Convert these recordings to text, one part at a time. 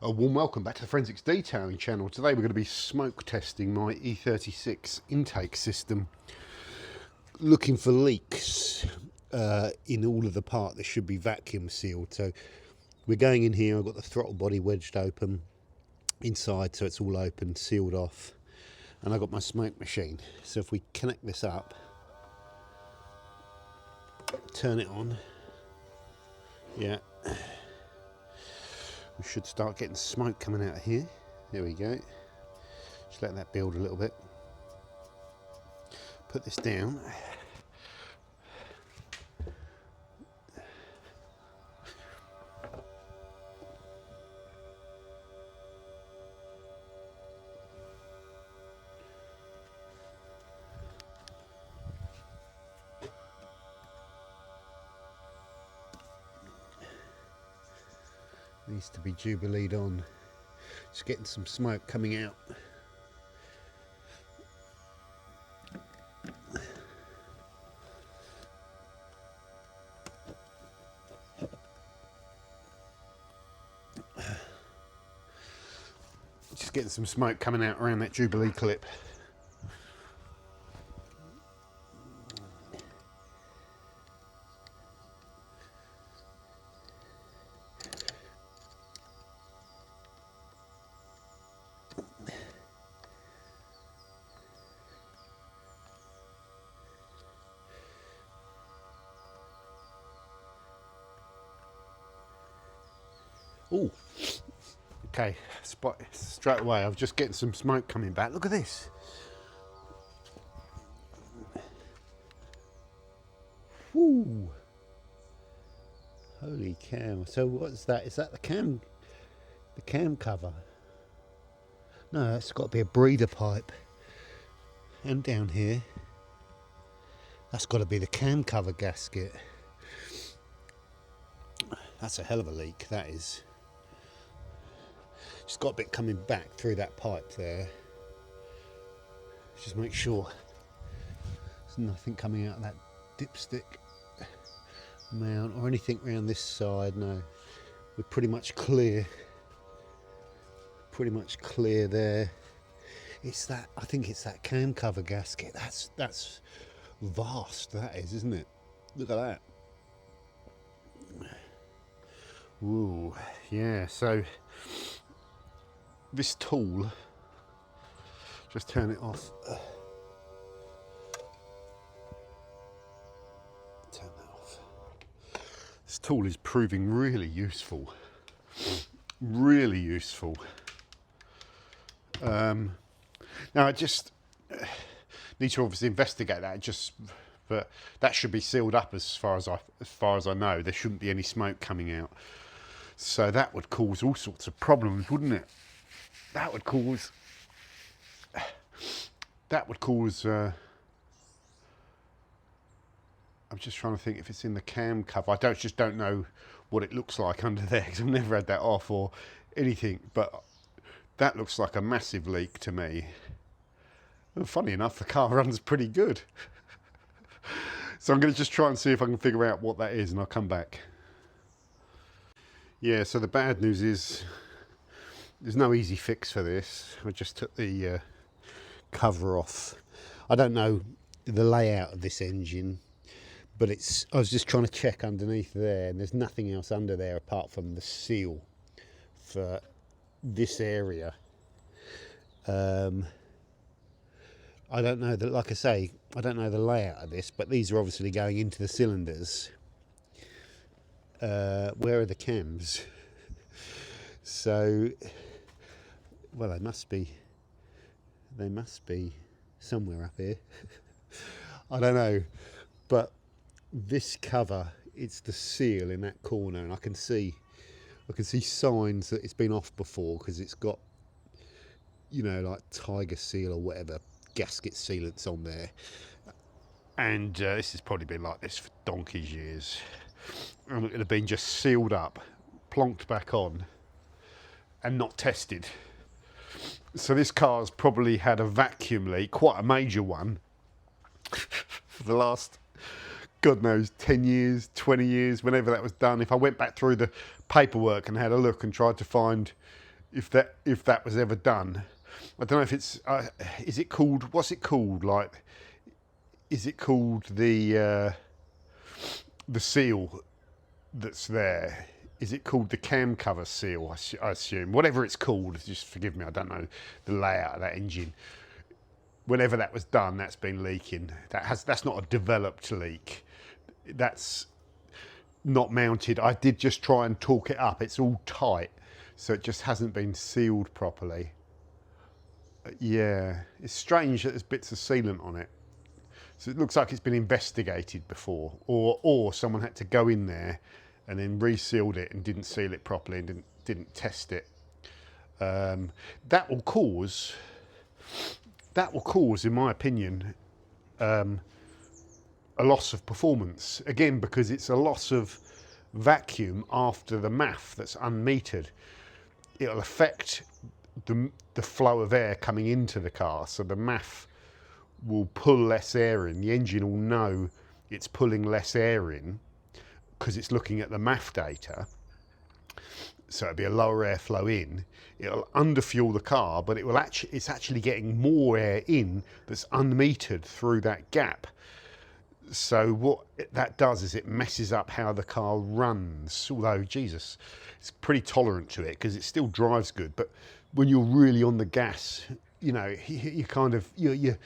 A warm welcome back to the Forensics Detailing channel. Today we're going to be smoke testing my E36 intake system, looking for leaks in all of the part that should be vacuum sealed. So we're going in here. I've got the throttle body wedged open inside, so it's all open, sealed off, and I've got my smoke machine. So if we connect this up, turn it on, yeah, we should start getting smoke coming out of here. There we go. Just let that build a little bit. Put this down. Needs to be jubileed on. Just getting some smoke coming out. Just getting some smoke coming out around that Jubilee clip. Oh, okay, spot straight away. I'm just getting some smoke coming back. Look at this. Woo! Holy cow! So what's that? Is that the cam cover? No, that's got to be a breather pipe. And down here, that's got to be the cam cover gasket. That's a hell of a leak. That is. Just got a bit coming back through that pipe there. Just make sure there's nothing coming out of that dipstick mount or anything around this side. No, we're pretty much clear. Pretty much clear there. It's that, I think it's that cam cover gasket. That's vast, that is, isn't it? Look at that. Ooh, yeah, so this tool, just turn it off. Turn that off. This tool is proving really useful. Really useful. Now I just need to obviously investigate that. But that should be sealed up as far as I know. There shouldn't be any smoke coming out. So that would cause all sorts of problems, wouldn't it? That would cause. I'm just trying to think if it's in the cam cover. I just don't know what it looks like under there because I've never had that off or anything. But that looks like a massive leak to me. Well, funny enough, the car runs pretty good. So I'm going to just try and see if I can figure out what that is, and I'll come back. Yeah, so the bad news is there's no easy fix for this. I just took the cover off. I don't know the layout of this engine, but I was just trying to check underneath there, and there's nothing else under there apart from the seal for this area. I don't know that, like I say, I don't know the layout of this, but these are obviously going into the cylinders. Where are the cams? So, well, they must be somewhere up here. I don't know, but this cover, it's the seal in that corner, and I can see signs that it's been off before because it's got, you know, like Tiger Seal or whatever gasket sealants on there, and this has probably been like this for donkey's years, and it would have been just sealed up, plonked back on, and not tested. So this car's probably had a vacuum leak, quite a major one, for the last, God knows, 10 years, 20 years, whenever that was done. If I went back through the paperwork and had a look and tried to find if that was ever done. I don't know if it's is it called, what's it called, like, is it called the seal that's there? Is it called the cam cover seal? I assume, whatever it's called. Just forgive me, I don't know the layout of that engine. Whenever that was done, that's been leaking. That's not a developed leak. That's not mounted. I did just try and torque it up. It's all tight, so it just hasn't been sealed properly. Yeah, it's strange that there's bits of sealant on it. So it looks like it's been investigated before, or someone had to go in there and then resealed it and didn't seal it properly and didn't test it. That will cause, in my opinion, a loss of performance. Again, because it's a loss of vacuum after the MAF that's unmetered. It'll affect the flow of air coming into the car, so the MAF will pull less air in. The engine will know it's pulling less air in because it's looking at the MAF data. So it'll be a lower airflow in. It'll underfuel the car, but it's actually getting more air in that's unmetered through that gap. So what that does is it messes up how the car runs. Although, Jesus, it's pretty tolerant to it because it still drives good. But when you're really on the gas, you know, you kind of, you're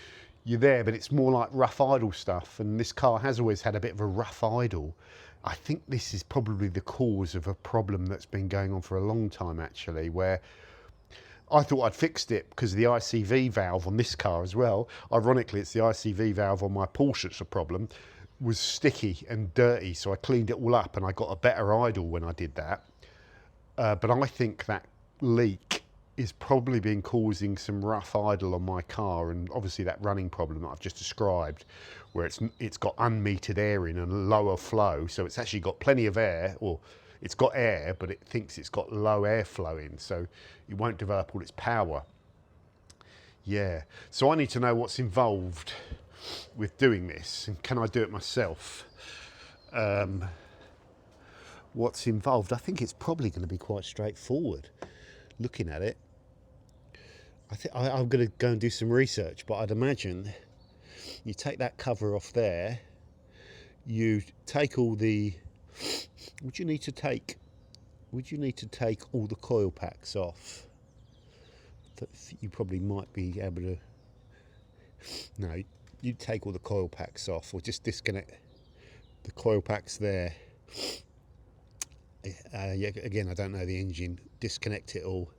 there, but it's more like rough idle stuff. And this car has always had a bit of a rough idle. I think this is probably the cause of a problem that's been going on for a long time, actually, where I thought I'd fixed it because of the ICV valve on this car as well. Ironically, it's the ICV valve on my Porsche that's a problem. Was sticky and dirty, so I cleaned it all up and I got a better idle when I did that. But I think that leak is probably been causing some rough idle on my car, and obviously that running problem that I've just described, where it's got unmetered air in and lower flow, so it's actually got plenty of air, or it's got air, but it thinks it's got low airflow in, so it won't develop all its power. Yeah, so I need to know what's involved with doing this, and can I do it myself? What's involved? I think it's probably going to be quite straightforward, looking at it. I'm going to go and do some research, but I'd imagine you take that cover off there, you take all the, would you need to take all the coil packs off? You probably might be able to, no, you take all the coil packs off, or just disconnect the coil packs there. Yeah, again, I don't know the engine, disconnect it all.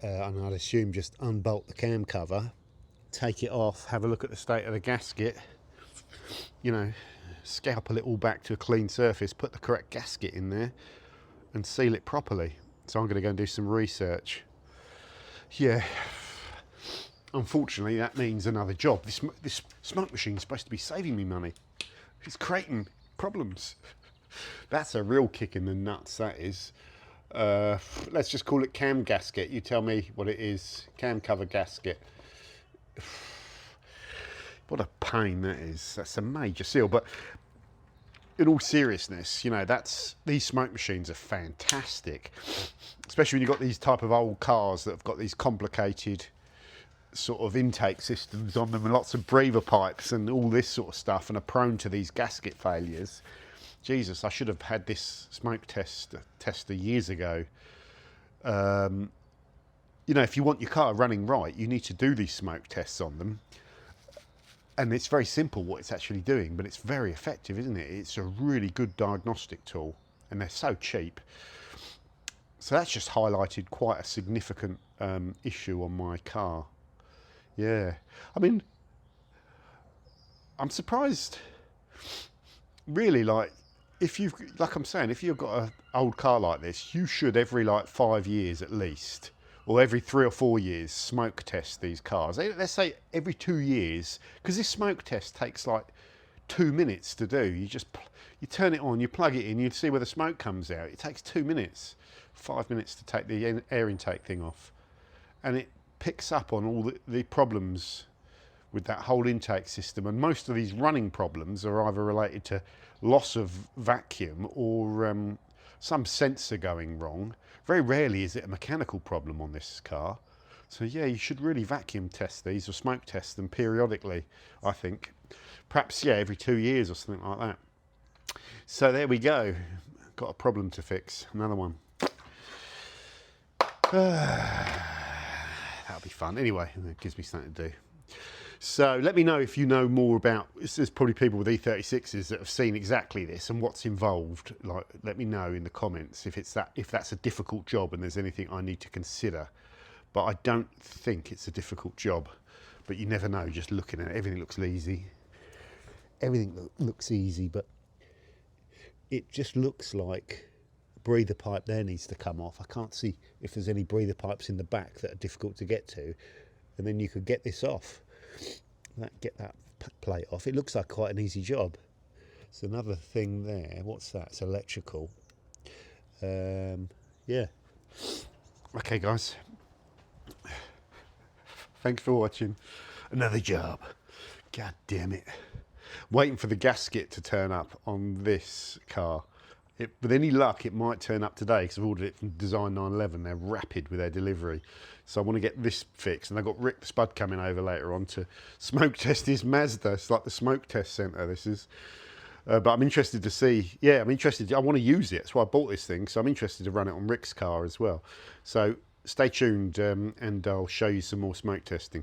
And I'd assume just unbolt the cam cover, take it off, have a look at the state of the gasket, you know, scalpel it all back to a clean surface, put the correct gasket in there and seal it properly. So I'm going to go and do some research. Yeah, unfortunately that means another job. This smoke machine is supposed to be saving me money. It's creating problems. That's a real kick in the nuts, that is. Let's just call it cam gasket. You tell me what it is. Cam cover gasket. What a pain that is. That's a major seal. But in all seriousness, you know, these smoke machines are fantastic, especially when you've got these type of old cars that have got these complicated sort of intake systems on them and lots of breather pipes and all this sort of stuff, and are prone to these gasket failures. Jesus, I should have had this smoke tester years ago. You know, if you want your car running right, you need to do these smoke tests on them. And it's very simple what it's actually doing, but it's very effective, isn't it? It's a really good diagnostic tool, and they're so cheap. So that's just highlighted quite a significant issue on my car. Yeah, I mean, I'm surprised, really, like, if you've, like I'm saying, if you've got an old car like this, you should every like 5 years at least, or every 3 or 4 years, smoke test these cars. Let's say every 2 years, because this smoke test takes like 2 minutes to do. You turn it on, you plug it in, you see where the smoke comes out. It takes 2 minutes, 5 minutes to take the air intake thing off, and it picks up on all the problems with that whole intake system. And most of these running problems are either related to loss of vacuum or some sensor going wrong. Very rarely is it a mechanical problem on this car. So yeah, you should really vacuum test these or smoke test them periodically, I think. Perhaps, yeah, every 2 years or something like that. So there we go. Got a problem to fix. Another one. That'll be fun. Anyway, it gives me something to do. So let me know if you know more about, there's probably people with E36s that have seen exactly this and what's involved. Like, let me know in the comments if that's a difficult job and there's anything I need to consider. But I don't think it's a difficult job. But you never know, just looking at it. Everything looks easy. Everything looks easy, but it just looks like a breather pipe there needs to come off. I can't see if there's any breather pipes in the back that are difficult to get to. And then you could get this off. Get that plate off. It looks like quite an easy job. There's another thing there. What's that? It's electrical. Yeah. Okay, guys. Thanks for watching. Another job. God damn it. Waiting for the gasket to turn up on this car. With any luck, it might turn up today because I've ordered it from Design 911. They're rapid with their delivery. So I want to get this fixed. And I've got Rick the Spud coming over later on to smoke test his Mazda. It's like the smoke test centre, this is. But I'm interested to see, yeah, I'm interested. I want to use it. That's why I bought this thing. So I'm interested to run it on Rick's car as well. So stay tuned and I'll show you some more smoke testing.